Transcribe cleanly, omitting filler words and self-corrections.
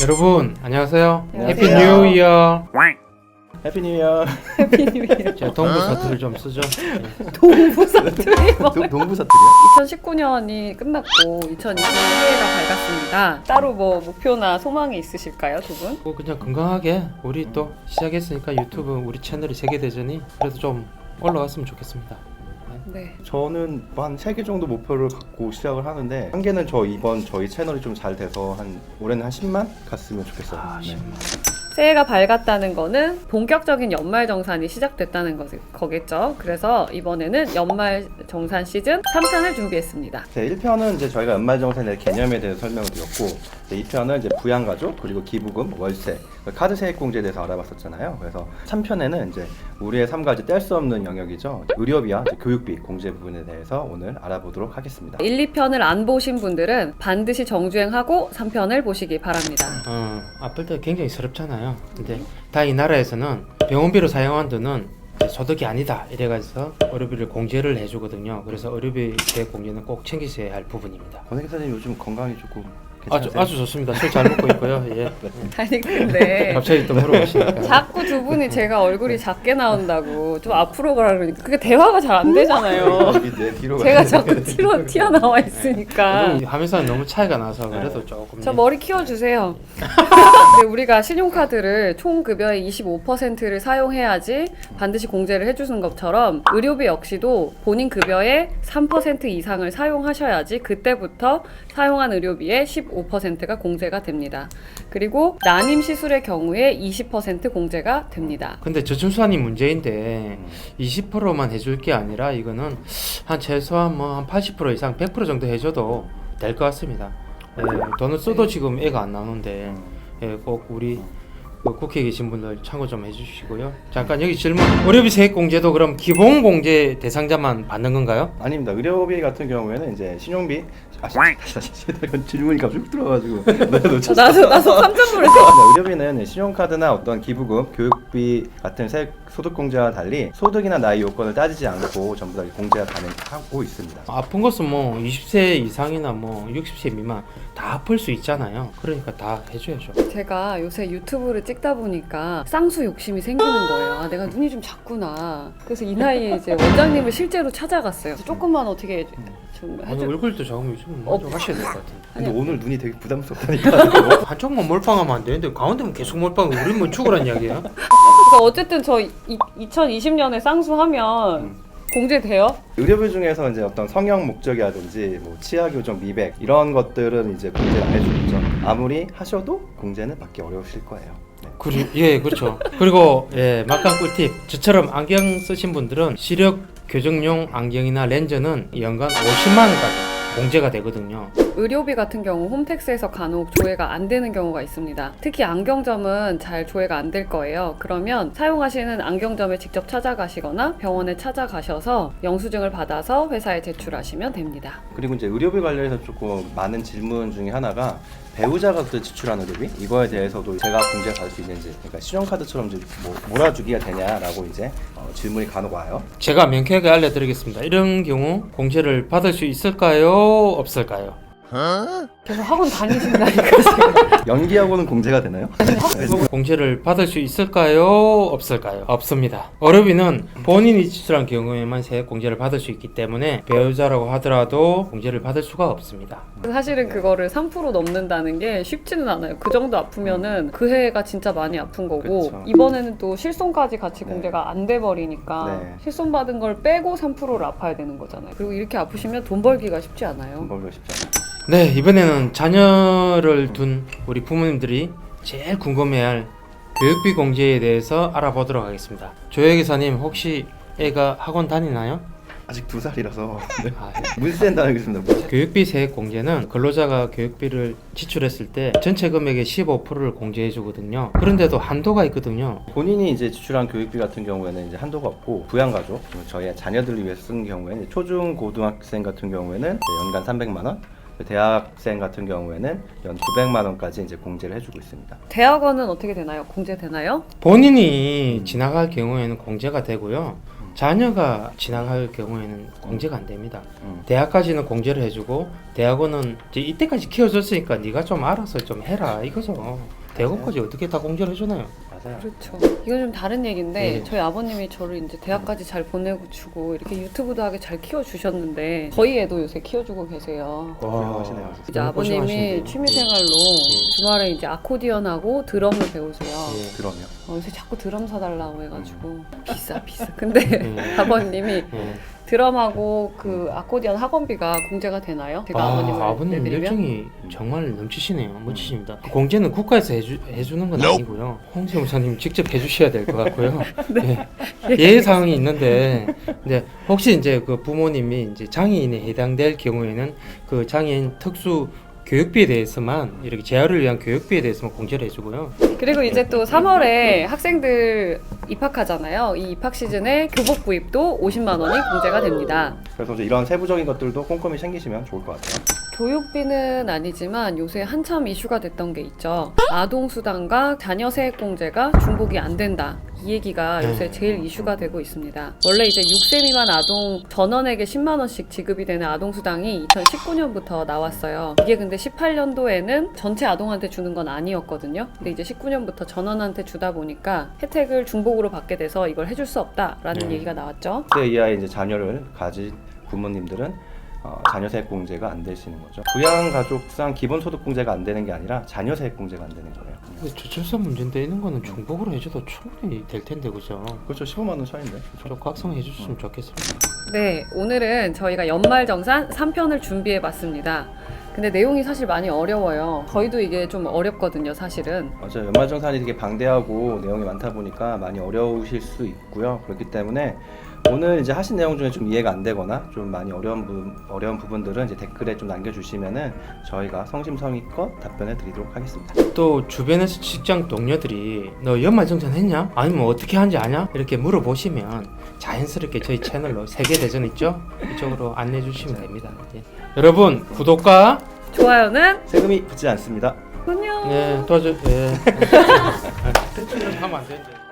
여러분 안녕하세요. 안녕하세요. 해피 뉴 이어. 해피 뉴 이어. 해피 뉴 이어. 제가 동부 사투를 좀 쓰죠. 동부 사투리. 동부 사투리요? 2019년이 끝났고 2020 새해가 밝았습니다. 따로 뭐 목표나 소망이 있으실까요, 두 분? 뭐 그냥 건강하게 우리 또 시작했으니까 유튜브 우리 채널이 세계대전이 그래도 좀 올라갔으면 좋겠습니다. 네. 저는 한 3개 정도 목표를 갖고 시작을 하는데, 한 개는 이번 저희 채널이 좀 잘 돼서 올해는 한 10만 갔으면 좋겠어요. 아, 네. 10만. 새해가 밝았다는 거는 본격적인 연말정산이 시작됐다는 거겠죠. 그래서 이번에는 연말정산 시즌 3편을 준비했습니다. 제 1편은 이제 저희가 연말정산의 개념에 대해서 설명을 드렸고, 2편은 이제 부양가족, 그리고 기부금, 월세, 카드 세액공제에 대해서 알아봤었잖아요. 그래서 3편에는 이제 우리의 삶과 이제 뗄 수 없는 영역이죠. 의료비와 이제 교육비 공제 부분에 대해서 오늘 알아보도록 하겠습니다. 1, 2편을 안 보신 분들은 반드시 정주행하고 3편을 보시기 바랍니다. 아플 때 굉장히 서럽잖아요. 근데 다 이 나라에서는 병원비로 사용한 돈은 소득이 아니다 이래가지고 의료비를 공제를 해주거든요. 그래서 의료비 세액 공제는 꼭 챙기셔야 할 부분입니다. 권혜 기사님 요즘 건강이 조금 괜찮으세요? 아주 좋습니다. 술 잘 먹고 있고요. 예. 아니 근데 갑자기 또 물어보시니까. 자꾸 두 분이 제가 얼굴이 작게 나온다고 좀 앞으로 가라 그러니까 그게 대화가 잘 안 되잖아요. 여기 내 뒤로 제가 가세요. 자꾸 튀어나와 있으니까. 하면서는 너무 차이가 나서 그래도 조금. 저 머리 키워주세요. 근데 우리가 신용카드를 총 급여의 25%를 사용해야지 반드시 공제를 해주는 것처럼 의료비 역시도 본인 급여의 3% 이상을 사용하셔야지 그때부터 사용한 의료비의 15%가 공제가 됩니다. 그리고 난임 시술의 경우에 20% 공제가 됩니다. 근데 저출산이 문제인데 20%만 해줄 게 아니라 이거는 한 최소한 뭐 한 80% 이상 100% 정도 해줘도 될 것 같습니다. 예, 돈을 써도 지금 애가 안 나오는데 꼭 우리 그 국회에 계신 분들 참고 좀 해주시고요. 잠깐 여기 질문. 의료비 세액 공제도 그럼 기본 공제 대상자만 받는 건가요? 아닙니다. 의료비 같은 경우에는 이제 신용비 다시 이건 질문이 갑자기 훅 들어가지고 내가 놓쳤어. 나도 깜짝 놀랐어. 의료비는 신용카드나 어떤 기부금, 교육비 같은 소득공제와 달리 소득이나 나이 요건을 따지지 않고 전부 다 공제가 가능하고 있습니다. 아픈 것은 뭐 20세 이상이나 뭐 60세 미만 다 아플 수 있잖아요. 그러니까 다 해줘야죠. 제가 요새 유튜브를 찍다 보니까 쌍수 욕심이 생기는 거예요. 아, 내가 눈이 좀 작구나. 그래서 이 나이에 이제 원장님을 실제로 찾아갔어요. 조금만 어떻게 좀 아니, 해줘. 얼굴도 작으면 좀 먼저 하셔야 될 것 같은데. 근데 오늘 눈이 되게 부담스럽다니까. 한쪽만 몰빵하면 안 되는데 가운데만 계속 몰빵하면 우리 뭐 죽으란 이야기야? 그래서 어쨌든 저 2020년에 쌍수하면 공제돼요? 의료비 중에서 이제 어떤 성형 목적이라든지 뭐 치아 교정, 미백 이런 것들은 이제 공제를 안 해주겠죠. 아무리 하셔도 공제는 받기 어려우실 거예요. 네. 예, 그렇죠. 그리고 예, 막간 꿀팁. 저처럼 안경 쓰신 분들은 시력 교정용 안경이나 렌즈는 연간 50만 원까지 공제가 되거든요. 의료비 같은 경우 홈택스에서 간혹 조회가 안 되는 경우가 있습니다. 특히 안경점은 잘 조회가 안 될 거예요. 그러면 사용하시는 안경점에 직접 찾아가시거나 병원에 찾아가셔서 영수증을 받아서 회사에 제출하시면 됩니다. 그리고 이제 의료비 관련해서 조금 많은 질문 중에 하나가 배우자가 그때 지출한 의료비 이거에 대해서도 제가 공제 받을 수 있는지, 그러니까 신용카드처럼 이제 뭐 몰아주기가 되냐라고 이제 질문이 간혹 와요. 제가 명쾌하게 알려드리겠습니다. 이런 경우 공제를 받을 수 있을까요? 없을까요? 계속 학원 다니신다니까 지금. 연기하고는 공제가 되나요? 공제를 받을 수 있을까요? 없을까요? 없습니다. 의료비는 본인이 지출한 경우에만 세액 공제를 받을 수 있기 때문에 배우자라고 하더라도 공제를 받을 수가 없습니다. 사실은 그거를 3% 넘는다는 게 쉽지는 않아요. 그 정도 아프면은 그 해가 진짜 많이 아픈 거고 그쵸. 이번에는 또 실손까지 같이 네. 공제가 안 돼 버리니까 네. 실손 받은 걸 빼고 3%를 아파야 되는 거잖아요. 그리고 이렇게 아프시면 돈 벌기가 쉽지 않아요. 돈 벌기가 쉽지 않아요. 네, 이번에는 자녀를 둔 우리 부모님들이 제일 궁금해할 교육비 공제에 대해서 알아보도록 하겠습니다. 조혜 기사님, 혹시 애가 학원 다니나요? 아직 2살이라서 네. 아, 문센 다니겠습니다. 교육비 세액 공제는 근로자가 교육비를 지출했을 때 전체 금액의 15%를 공제해 주거든요. 그런데도 한도가 있거든요. 본인이 이제 지출한 교육비 같은 경우에는 이제 한도가 없고, 부양가족, 저희 자녀들을 위해서 쓰는 경우에는 초중 고등학생 같은 경우에는 연간 300만 원, 대학생 같은 경우에는 연 900만 원까지 이제 공제를 해주고 있습니다. 대학원은 어떻게 되나요? 공제되나요? 본인이 지나갈 경우에는 공제가 되고요. 자녀가 진학할 경우에는 공제가 안 됩니다. 음. 대학까지는 공제를 해주고 대학원은 이제 이때까지 키워줬으니까 네가 좀 알아서 좀 해라 이거죠. 대학원까지 어떻게 다 공제를 해주나요? 맞아요. 그렇죠. 이건 좀 다른 얘기인데 네. 저희 아버님이 저를 이제 대학까지 잘 보내고 주고 이렇게 유튜브도 하게 잘 키워주셨는데 저희 애도 요새 키워주고 계세요. 훌륭하시네요. 이제 너무 아버님이 고생하시는데요. 취미생활로 네. 주말에 이제 아코디언하고 드럼을 배우세요. 예. 그러면 요새 자꾸 드럼 사달라고 해가지고 비싸. 근데 네. 아버님이 예. 드럼하고 그 아코디언 학원비가 공제가 되나요? 제가 아버님을 아버님 내드리면? 열정이 정말 넘치시네요. 멋지십니다. 그 공제는 국가에서 해주는 건 아니고요. 홍세 목사님 직접 해주셔야 될 것 같고요. 예. 예외사항이 있는데, 근데 혹시 이제 그 부모님이 이제 장애인에 해당될 경우에는 그 장애인 특수 교육비에 대해서만 이렇게 재활을 위한 교육비에 대해서만 공제를 해주고요. 그리고 이제 또 3월에 학생들 입학하잖아요. 이 입학 시즌에 교복 구입도 50만 원이 공제가 됩니다. 그래서 이제 이런 세부적인 것들도 꼼꼼히 챙기시면 좋을 것 같아요. 교육비는 아니지만 요새 한참 이슈가 됐던 게 있죠. 아동수당과 자녀 세액공제가 중복이 안 된다. 이 얘기가 요새 제일 이슈가 되고 있습니다. 원래 이제 6세 미만 아동 전원에게 10만 원씩 지급이 되는 아동수당이 2019년부터 나왔어요. 이게 근데 18년도에는 전체 아동한테 주는 건 아니었거든요. 근데 이제 19년부터 전원한테 주다 보니까 혜택을 중복으로 받게 돼서 이걸 해줄 수 없다라는 네. 얘기가 나왔죠. 10세 이하의 이제 자녀를 가진 부모님들은 자녀 세액 공제가 안 되시는 거죠. 부양가족상 기본소득 공제가 안 되는 게 아니라 자녀 세액 공제가 안 되는 거예요. 저출산 문제인데 이런 거는 중복으로 해줘도 충분히 될 텐데 그죠? 그렇죠. 15만 원 차인데. 그렇죠. 좀 각성해 주셨으면 좋겠습니다. 네, 오늘은 저희가 연말정산 3편을 준비해봤습니다. 근데 내용이 사실 많이 어려워요. 저희도 이게 좀 어렵거든요, 사실은. 맞아요. 연말정산이 되게 방대하고 내용이 많다 보니까 많이 어려우실 수 있고요. 그렇기 때문에 오늘 이제 하신 내용 중에 좀 이해가 안 되거나 좀 많이 어려운 부분들은 이제 댓글에 좀 남겨주시면은 저희가 성심성의껏 답변해 드리도록 하겠습니다. 또 주변에서 직장 동료들이 너 연말정산 했냐? 아니면 어떻게 하는지 아냐? 이렇게 물어보시면 자연스럽게 저희 채널로 세계대전 있죠? 이쪽으로 안내해 주시면 됩니다. 예. 여러분 구독과 좋아요는 세금이 붙지 않습니다. 안녕. 네 도와줘. 예. 하면 안 되는데.